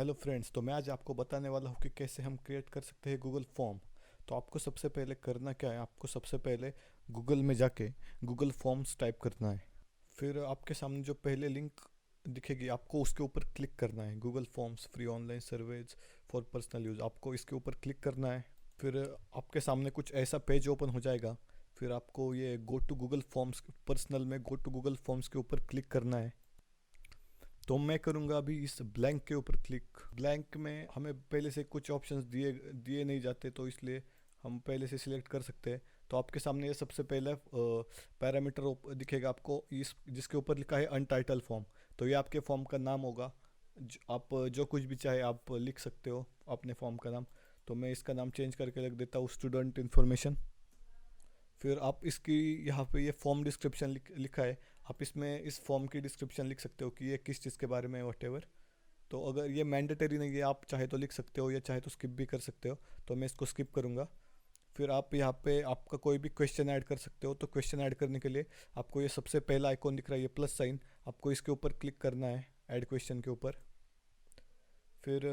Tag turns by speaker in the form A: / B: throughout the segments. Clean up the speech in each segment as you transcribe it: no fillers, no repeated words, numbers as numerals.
A: Hello friends, तो मैं आज आपको बताने वाला हूँ कि कैसे हम क्रिएट कर सकते हैं गूगल फॉर्म। तो आपको सबसे पहले करना क्या है, आपको सबसे पहले गूगल में जाके गूगल फॉर्म्स टाइप करना है। फिर आपके सामने जो पहले लिंक दिखेगी आपको उसके ऊपर क्लिक करना है, Google forms free online surveys for personal use. आपको इसके ऊपर क्लिक करना है। फिर आपके सामने कुछ ऐसा पेज ओपन हो जाएगा। फिर आपको ये go to Google forms, personal में गो टू गूगल फॉर्म्स के ऊपर क्लिक करना है। तो मैं करूँगा अभी इस ब्लैंक के ऊपर क्लिक। ब्लैंक में हमें पहले से कुछ ऑप्शंस दिए दिए नहीं जाते, तो इसलिए हम पहले से सिलेक्ट कर सकते हैं। तो आपके सामने ये सबसे पहला पैरामीटर दिखेगा आपको, इस जिसके ऊपर लिखा है अनटाइटल फॉर्म। तो ये आपके फॉर्म का नाम होगा। आप जो कुछ भी चाहे आप लिख सकते हो अपने फॉर्म का नाम। तो मैं इसका नाम चेंज करके लिख देता हूँ स्टूडेंट इन्फॉर्मेशन। फिर आप इसकी यहाँ पे ये फॉर्म डिस्क्रिप्शन लिखा है। आप इसमें इस फॉर्म की डिस्क्रिप्शन लिख सकते हो कि ये किस चीज़ के बारे में है, वट। तो अगर ये मैंडेटरी नहीं है, आप चाहे तो लिख सकते हो या चाहे तो स्किप भी कर सकते हो। तो मैं इसको स्किप करूँगा। फिर आप यहाँ पे आपका कोई भी क्वेश्चन ऐड कर सकते हो। तो क्वेश्चन ऐड करने के लिए आपको ये सबसे पहला आइकॉन दिख रहा है, ये प्लस साइन, आपको इसके ऊपर क्लिक करना है, ऐड क्वेश्चन के ऊपर। फिर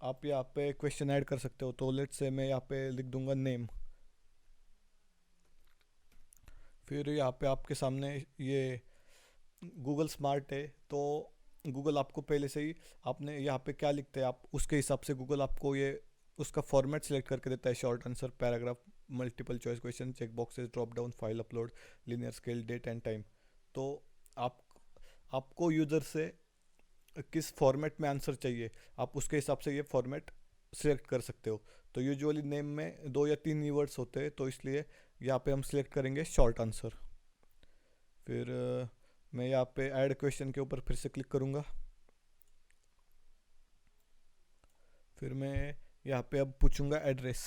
A: आप यहाँ पे क्वेश्चन ऐड कर सकते हो। तो लेट्स से मैं यहाँ पे लिख दूंगा नेम। फिर यहाँ पे आपके सामने ये गूगल स्मार्ट है। तो गूगल आपको पहले से ही, आपने यहाँ पे क्या लिखते हैं आप उसके हिसाब से गूगल आपको ये उसका फॉर्मेट सेलेक्ट करके देता है। Short answer, paragraph, multiple choice question, check boxes, drop down, file upload, linear scale, date and time. तो आप आपको यूज़र से किस फॉर्मेट में आंसर चाहिए, आप उसके हिसाब से ये फॉर्मेट सिलेक्ट कर सकते हो। तो यूजुअली नेम में 2 या 3 कीवर्ड्स होते हैं, तो इसलिए यहाँ पे हम सिलेक्ट करेंगे शॉर्ट आंसर। फिर मैं यहाँ पे ऐड क्वेश्चन के ऊपर फिर से क्लिक करूँगा। फिर मैं यहाँ पे अब पूछूंगा एड्रेस।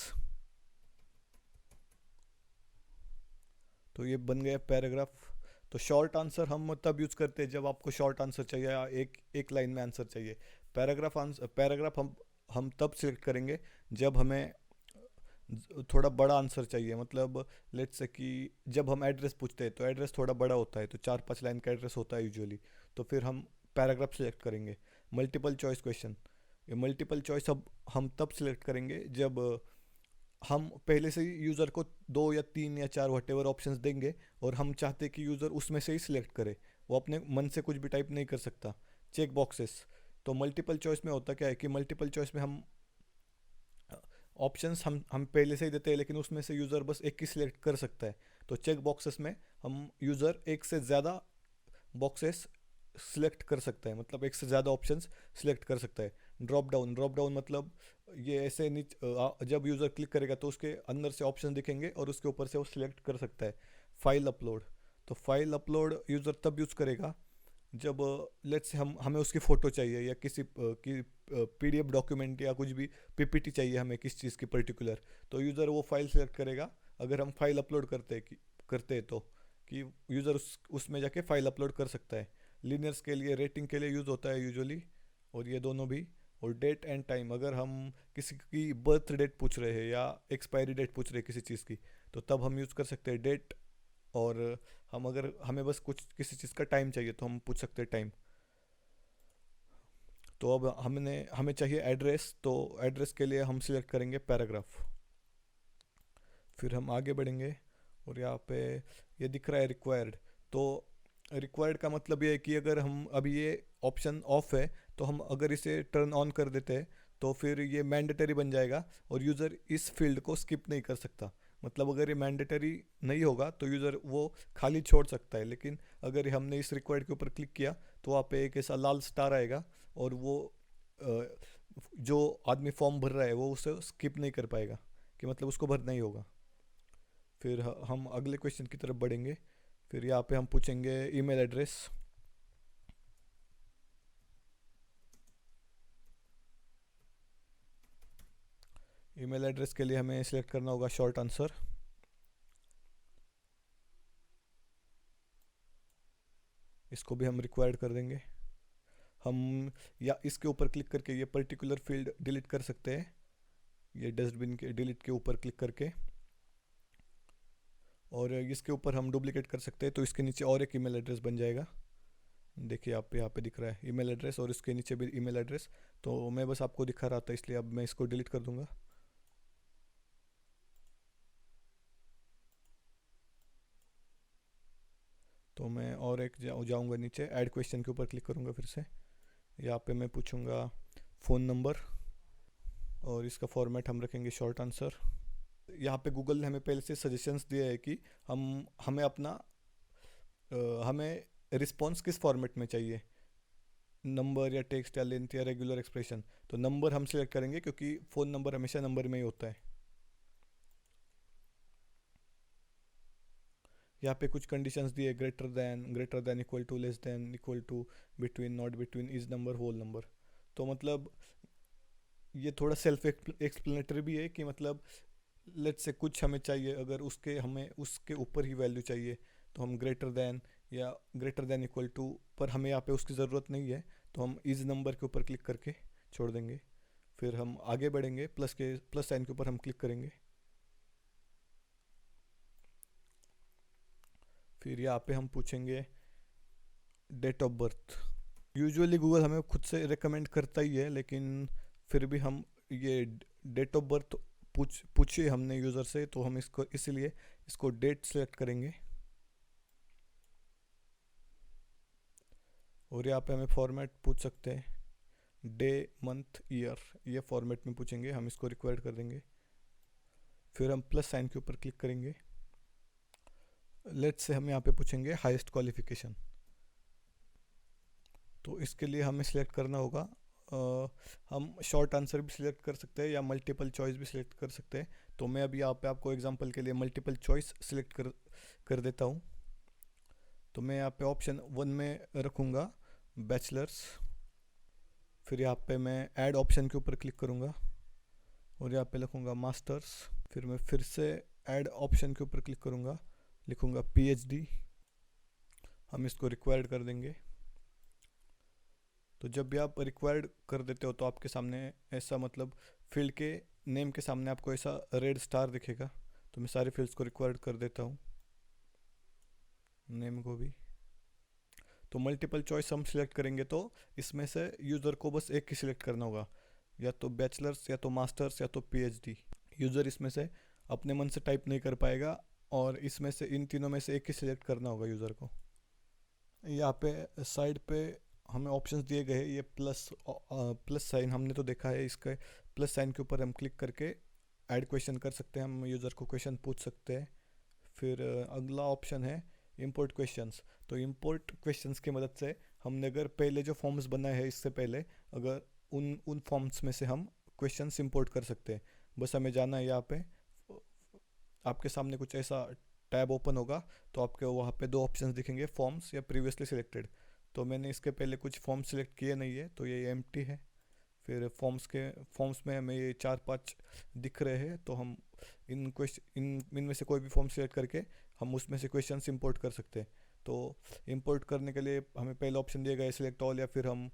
A: तो ये बन गया पैराग्राफ। तो शॉर्ट आंसर हम तब यूज़ करते हैं जब आपको शॉर्ट आंसर चाहिए या एक एक लाइन में आंसर चाहिए। पैराग्राफ हम तब सिलेक्ट करेंगे जब हमें थोड़ा बड़ा आंसर चाहिए। मतलब लेट्स से कि जब हम एड्रेस पूछते हैं तो एड्रेस थोड़ा बड़ा होता है, तो 4-5 लाइन का एड्रेस होता है यूजुअली। तो फिर हम पैराग्राफ सिलेक्ट करेंगे। मल्टीपल चॉइस क्वेश्चन, ये मल्टीपल चॉइस अब हम तब सिलेक्ट करेंगे जब हम पहले से ही यूज़र को 2 या 3 या 4 वटेवर ऑप्शंस देंगे और हम चाहते कि यूज़र उसमें से ही सिलेक्ट करे, वो अपने मन से कुछ भी टाइप नहीं कर सकता। चेक बॉक्सेस, तो मल्टीपल चॉइस में होता क्या है कि मल्टीपल चॉइस में हम ऑप्शंस हम पहले से ही देते हैं, लेकिन उसमें से यूज़र बस एक ही सिलेक्ट कर सकता है। तो चेक बॉक्सेस में हम यूज़र एक से ज़्यादा बॉक्सेस सिलेक्ट कर सकता है, मतलब एक से ज़्यादा ऑप्शंस सिलेक्ट कर सकता है। ड्रॉप डाउन मतलब ये ऐसे जब यूज़र क्लिक करेगा तो उसके अंदर से ऑप्शन दिखेंगे और उसके ऊपर से वो सिलेक्ट कर सकता है। फाइल अपलोड, तो फाइल अपलोड यूज़र तब यूज़ करेगा जब लेट्स से हम हमें उसकी फ़ोटो चाहिए या किसी की पीडीएफ डॉक्यूमेंट या कुछ भी पीपीटी चाहिए हमें किस चीज़ की पर्टिकुलर। तो यूज़र वो फाइल सेलेक्ट करेगा अगर हम फाइल अपलोड करते हैं तो, कि यूज़र उसमें जाके फाइल अपलोड कर सकता है। लीनियर्स के लिए, रेटिंग के लिए यूज़ होता है यूजुअली, और ये दोनों भी। और डेट एंड टाइम, अगर हम किसी की बर्थ डेट पूछ रहे हैं या एक्सपायरी डेट पूछ रहे हैं किसी चीज़ की, तो तब हम यूज़ कर सकते हैं डेट। और हम अगर हमें बस कुछ किसी चीज़ का टाइम चाहिए तो हम पूछ सकते हैं टाइम। तो अब हमें चाहिए एड्रेस, तो एड्रेस के लिए हम सिलेक्ट करेंगे पैराग्राफ। फिर हम आगे बढ़ेंगे और यहाँ पे ये दिख रहा है रिक्वायर्ड। तो रिक्वायर्ड का मतलब ये है कि अगर हम अभी ये ऑप्शन ऑफ है, तो हम अगर इसे टर्न ऑन कर देते हैं तो फिर ये मैंडेटरी बन जाएगा और यूज़र इस फील्ड को स्किप नहीं कर सकता। मतलब अगर ये मैंडेटरी नहीं होगा तो यूज़र वो खाली छोड़ सकता है, लेकिन अगर हमने इस रिक्वायर्ड के ऊपर क्लिक किया तो वहाँ पे एक ऐसा लाल स्टार आएगा और वो अ, जो आदमी फॉर्म भर रहा है वो उसे स्किप नहीं कर पाएगा, कि मतलब उसको भरना ही होगा। फिर हम अगले क्वेश्चन की तरफ बढ़ेंगे। फिर यहाँ पे हम पूछेंगे ईमेल एड्रेस। ईमेल एड्रेस के लिए हमें सिलेक्ट करना होगा शॉर्ट आंसर। इसको भी हम रिक्वायर्ड कर देंगे। हम या इसके ऊपर क्लिक करके ये पर्टिकुलर फील्ड डिलीट कर सकते हैं, ये डस्टबिन के डिलीट के ऊपर क्लिक करके। और इसके ऊपर हम डुप्लीकेट कर सकते हैं, तो इसके नीचे और एक ईमेल एड्रेस बन जाएगा। देखिए आप यहाँ पे दिख रहा है ईमेल एड्रेस और इसके नीचे भी ईमेल एड्रेस। तो मैं बस आपको दिखा रहा था इसलिए अब मैं इसको डिलीट कर दूंगा। तो मैं और एक जाऊँगा नीचे, ऐड क्वेश्चन के ऊपर क्लिक करूँगा फिर से। यहाँ पे मैं पूछूंगा फ़ोन नंबर और इसका फॉर्मेट हम रखेंगे शॉर्ट आंसर। यहाँ पे गूगल ने हमें पहले से सजेशंस दिया है कि हम हमें अपना हमें रिस्पॉन्स किस फॉर्मेट में चाहिए, नंबर या टेक्स्ट या लेंथ या रेगुलर एक्सप्रेशन। तो नंबर हम सिलेक्ट करेंगे क्योंकि फ़ोन नंबर हमेशा नंबर में ही होता है। यहाँ पे कुछ कंडीशंस दिए, greater than, equal to, less than, equal to, between, not between, is number, whole number. तो मतलब ये थोड़ा सेल्फ एक्सप्लेनेटरी भी है कि मतलब लेट्स से कुछ हमें चाहिए, अगर उसके हमें उसके ऊपर ही वैल्यू चाहिए तो हम ग्रेटर दैन या ग्रेटर दैन इक्वल टू, पर हमें यहाँ पे उसकी ज़रूरत नहीं है तो हम इज नंबर के ऊपर क्लिक करके छोड़ देंगे। फिर हम आगे बढ़ेंगे, प्लस साइन के ऊपर हम क्लिक करेंगे। फिर यहाँ पे हम पूछेंगे date of birth. Usually Google हमें खुद से रिकमेंड करता ही है, लेकिन फिर भी हम ये डेट ऑफ बर्थ पूछिए हमने यूज़र से, तो हम इसको इसीलिए इसको डेट सेलेक्ट करेंगे। और यहाँ पे हमें फॉर्मेट पूछ सकते हैं, डे, मंथ, ईयर, ये फॉर्मेट में पूछेंगे, हम इसको रिक्वायर्ड कर देंगे। फिर हम प्लस साइन के ऊपर क्लिक करेंगे। लेट्स से हम यहाँ पे पूछेंगे हाईएस्ट क्वालिफिकेशन। तो इसके लिए हमें सिलेक्ट करना होगा, हम शॉर्ट आंसर भी सिलेक्ट कर सकते हैं या मल्टीपल चॉइस भी सिलेक्ट कर सकते हैं। तो मैं अभी यहाँ पे आपको एग्जांपल के लिए मल्टीपल चॉइस सिलेक्ट कर देता हूँ। तो मैं यहाँ पे ऑप्शन 1 में रखूँगा बैचलर्स। फिर यहाँ पे मैं ऐड ऑप्शन के ऊपर क्लिक करूँगा और यहाँ पे लिखूँगा मास्टर्स। फिर मैं फिर से ऐड ऑप्शन के ऊपर क्लिक करूँगा, लिखूँगा पीएचडी। हम इसको रिक्वायर्ड कर देंगे। तो जब भी आप रिक्वायर्ड कर देते हो तो आपके सामने ऐसा मतलब फील्ड के नेम के सामने आपको ऐसा रेड स्टार दिखेगा। तो मैं सारे फील्ड्स को रिक्वायर्ड कर देता हूँ, नेम को भी। तो मल्टीपल चॉइस हम सिलेक्ट करेंगे तो इसमें से यूज़र को बस एक ही सिलेक्ट करना होगा, या तो बैचलर्स या तो मास्टर्स या तो पीएचडी। यूज़र इसमें से अपने मन से टाइप नहीं कर पाएगा और इसमें से इन तीनों में से एक ही सिलेक्ट करना होगा यूज़र को। यहाँ पे साइड पे हमें ऑप्शंस दिए गए हैं, ये प्लस साइन हमने तो देखा है, इसके प्लस साइन के ऊपर हम क्लिक करके ऐड क्वेश्चन कर सकते हैं, हम यूज़र को क्वेश्चन पूछ सकते हैं। फिर अगला ऑप्शन है इंपोर्ट क्वेश्चंस। तो इंपोर्ट क्वेश्चंस की मदद से हमने अगर पहले जो फॉर्म्स बनाए हैं इससे पहले, अगर उन फॉर्म्स में से हम क्वेश्चंस इंपोर्ट कर सकते हैं। बस हमें जाना है, यहाँ पे आपके सामने कुछ ऐसा टैब ओपन होगा तो आपके वहाँ पे दो ऑप्शंस दिखेंगे, फॉर्म्स या प्रीवियसली सिलेक्टेड। तो मैंने इसके पहले कुछ फॉर्म्स सिलेक्ट किए नहीं है तो ये एम्प्टी है। फिर फॉर्म्स में हमें ये 4-5 दिख रहे हैं, तो हम इनमें से कोई भी फॉर्म सिलेक्ट करके हम उसमें से क्वेश्चंस इंपोर्ट कर सकते हैं। तो इंपोर्ट करने के लिए हमें पहला ऑप्शन दिया गया है सिलेक्ट ऑल, या फिर हम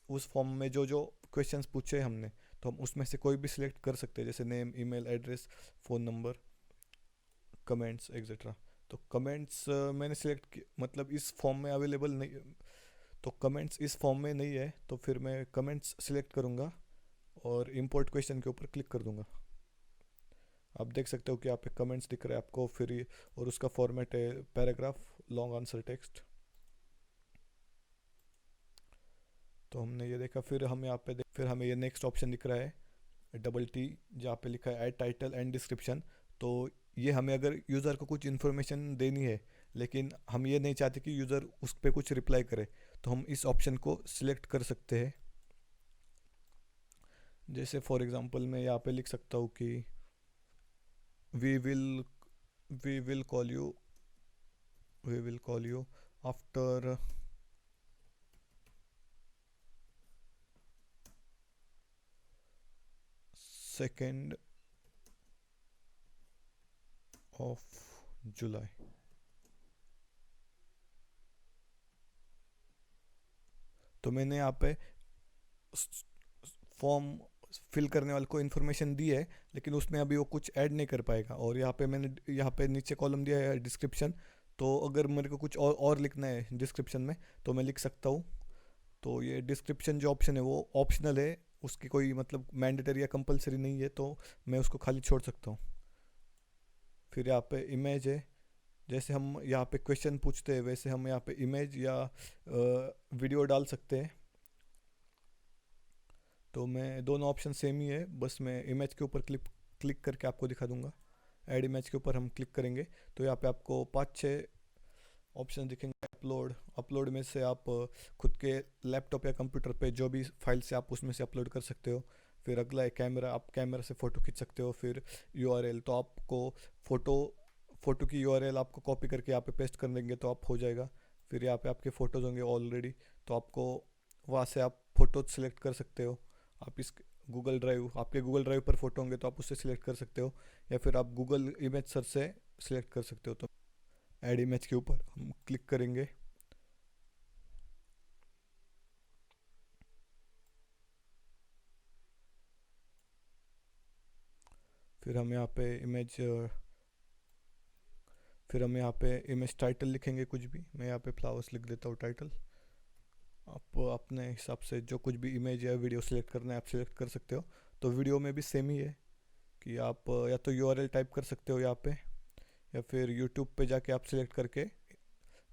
A: उस फॉर्म में जो जो क्वेश्चंस पूछे हमने तो हम उसमें से कोई भी सिलेक्ट कर सकते हैं, जैसे name, email address, phone number, comments etcetera. तो कमेंट्स मैंने सिलेक्ट मतलब इस फॉर्म में अवेलेबल नहीं, तो कमेंट्स इस फॉर्म में नहीं है तो फिर मैं कमेंट्स सिलेक्ट करूँगा और इंपोर्ट क्वेश्चन के ऊपर क्लिक कर दूँगा। आप देख सकते हो कि यहाँ पे कमेंट्स दिख रहा है आपको, फिर और उसका फॉर्मेट है पैराग्राफ, लॉन्ग आंसर टेक्स्ट। तो हमने ये देखा। फिर हम यहाँ पे फिर हमें ये नेक्स्ट ऑप्शन दिख रहा है डबल टी, जहाँ पे लिखा है ऐड टाइटल एंड डिस्क्रिप्शन। तो ये हमें अगर यूज़र को कुछ इन्फॉर्मेशन देनी है लेकिन हम ये नहीं चाहते कि यूज़र उस पर कुछ रिप्लाई करे, तो हम इस ऑप्शन को सिलेक्ट कर सकते हैं। जैसे फॉर एग्जांपल मैं यहाँ पे लिख सकता हूँ कि we will we will call you we will call you after 2nd of July। तो मैंने यहाँ पे फॉर्म फिल करने वाले को इन्फॉर्मेशन दी है, लेकिन उसमें अभी वो कुछ ऐड नहीं कर पाएगा। और यहाँ पे मैंने यहाँ पे नीचे कॉलम दिया है डिस्क्रिप्शन, तो अगर मेरे को कुछ और लिखना है डिस्क्रिप्शन में तो मैं लिख सकता हूँ। तो ये डिस्क्रिप्शन जो ऑप्शन है वो ऑप्शनल है, उसकी कोई मतलब मैंडेटरी या कंपलसरी नहीं है, तो मैं उसको खाली छोड़ सकता हूँ। फिर यहाँ पे इमेज है, जैसे हम यहाँ पे क्वेश्चन पूछते हैं वैसे हम यहाँ पे इमेज या वीडियो डाल सकते हैं। तो मैं दोनों ऑप्शन सेम ही है, बस मैं इमेज के ऊपर क्लिक क्लिक करके आपको दिखा दूंगा। ऐड इमेज के ऊपर हम क्लिक करेंगे तो यहाँ पे आपको 5-6 ऑप्शन दिखेंगे। अपलोड, अपलोड में से आप खुद के लैपटॉप या कंप्यूटर पे जो भी फाइल से आप उसमें से अपलोड कर सकते हो। फिर अगला है कैमरा, आप कैमरा से फ़ोटो खींच सकते हो। फिर यूआरएल, तो आपको फ़ोटो फ़ोटो की यूआरएल आपको कॉपी करके यहाँ पे पेस्ट कर देंगे तो आप हो जाएगा। फिर यहाँ पे आपके फ़ोटोज़ होंगे ऑलरेडी, तो आपको वहाँ से आप फ़ोटो सेलेक्ट कर सकते हो। आप इस गूगल ड्राइव, आपके गूगल ड्राइव पर फ़ोटो होंगे तो आप उससे सिलेक्ट कर सकते हो, या फिर आप गूगल इमेज सर्च से सिलेक्ट कर सकते हो। तो ऐड इमेज के ऊपर हम क्लिक करेंगे। फिर हम यहाँ पे इमेज फिर हम यहाँ पे इमेज टाइटल लिखेंगे कुछ भी। मैं यहाँ पे फ्लावर्स लिख देता हूँ टाइटल। आप अपने हिसाब से जो कुछ भी इमेज या वीडियो सेलेक्ट करना है आप सिलेक्ट कर सकते हो। तो वीडियो में भी सेम ही है कि आप या तो यूआरएल टाइप कर सकते हो यहाँ पे, या फिर यूट्यूब पे जाके आप सिलेक्ट करके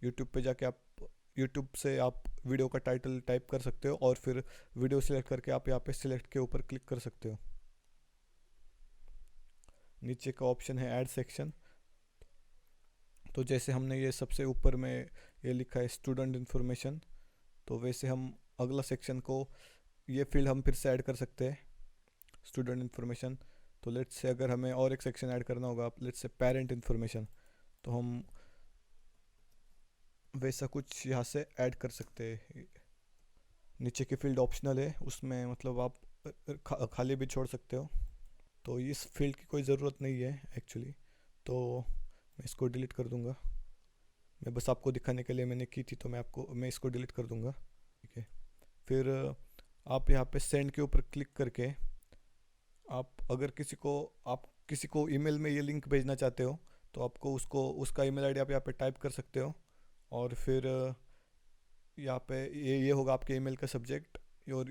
A: यूट्यूब पे जाके आप यूट्यूब से आप वीडियो का टाइटल टाइप कर सकते हो, और फिर वीडियो सेलेक्ट करके आप यहाँ पे सिलेक्ट के ऊपर क्लिक कर सकते हो। नीचे का ऑप्शन है ऐड सेक्शन। तो जैसे हमने ये सबसे ऊपर में ये लिखा है स्टूडेंट इन्फॉर्मेशन, तो वैसे हम अगला सेक्शन को ये फील्ड हम फिर से ऐड कर सकते हैं, स्टूडेंट इन्फॉर्मेशन। तो लेट्स से अगर हमें और एक सेक्शन ऐड करना होगा, लेट्स से पेरेंट इन्फॉर्मेशन, तो हम वैसा कुछ यहाँ से ऐड कर सकते हैं। नीचे की फील्ड ऑप्शनल है, उसमें मतलब आप खाली भी छोड़ सकते हो। तो इस फील्ड की कोई ज़रूरत नहीं है एक्चुअली, तो मैं इसको डिलीट कर दूंगा। मैं बस आपको दिखाने के लिए मैंने की थी, तो मैं इसको डिलीट कर दूंगा। ठीक है। फिर आप यहाँ पे सेंड के ऊपर क्लिक करके आप अगर किसी को ईमेल में ये लिंक भेजना चाहते हो तो आपको उसका ईमेल आईडी आप यहाँ पे टाइप कर सकते हो। और फिर यहाँ पे ये होगा आपके ईमेल का सब्जेक्ट, और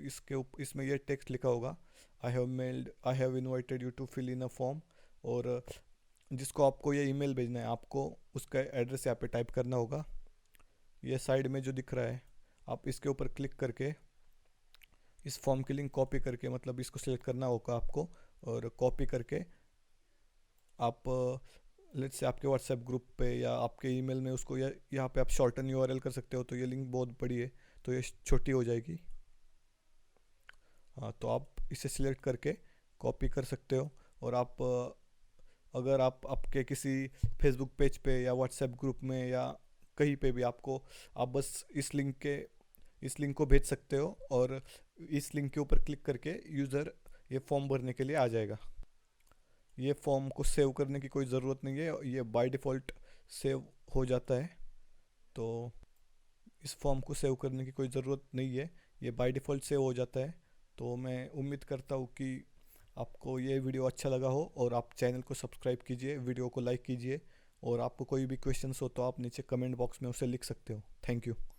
A: इसमें ये टेक्स्ट लिखा होगा, I have invited you to fill in a form. और जिसको आपको ये ईमेल भेजना है आपको उसका एड्रेस यहाँ पे टाइप करना होगा। ये साइड में जो दिख रहा है आप इसके ऊपर क्लिक करके इस फॉर्म की लिंक कॉपी करके, मतलब इसको सिलेक्ट करना होगा आपको, और कॉपी करके आप लेट्स से आपके व्हाट्सएप ग्रुप पे या आपके ईमेल में उसको यहाँ पे आप शॉर्टन यूआरएल कर सकते हो। तो ये लिंक बहुत बड़ी है तो ये छोटी हो जाएगी। हाँ, तो आप इसे सिलेक्ट करके कॉपी कर सकते हो। और आप अगर आप आपके किसी फेसबुक पेज पे या व्हाट्सएप ग्रुप में या कहीं पे भी आप बस इस लिंक को भेज सकते हो, और इस लिंक के ऊपर क्लिक करके यूज़र ये फॉर्म भरने के लिए आ जाएगा। ये फॉर्म को सेव करने की कोई ज़रूरत नहीं है, ये बाय डिफ़ॉल्ट सेव हो जाता है। तो इस फॉर्म को सेव करने की कोई ज़रूरत नहीं है, ये बाय डिफ़ॉल्ट सेव हो जाता है। तो मैं उम्मीद करता हूँ कि आपको ये वीडियो अच्छा लगा हो, और आप चैनल को सब्सक्राइब कीजिए, वीडियो को लाइक कीजिए, और आपको कोई भी क्वेश्चंस हो तो आप नीचे कमेंट बॉक्स में उसे लिख सकते हो। Thank you.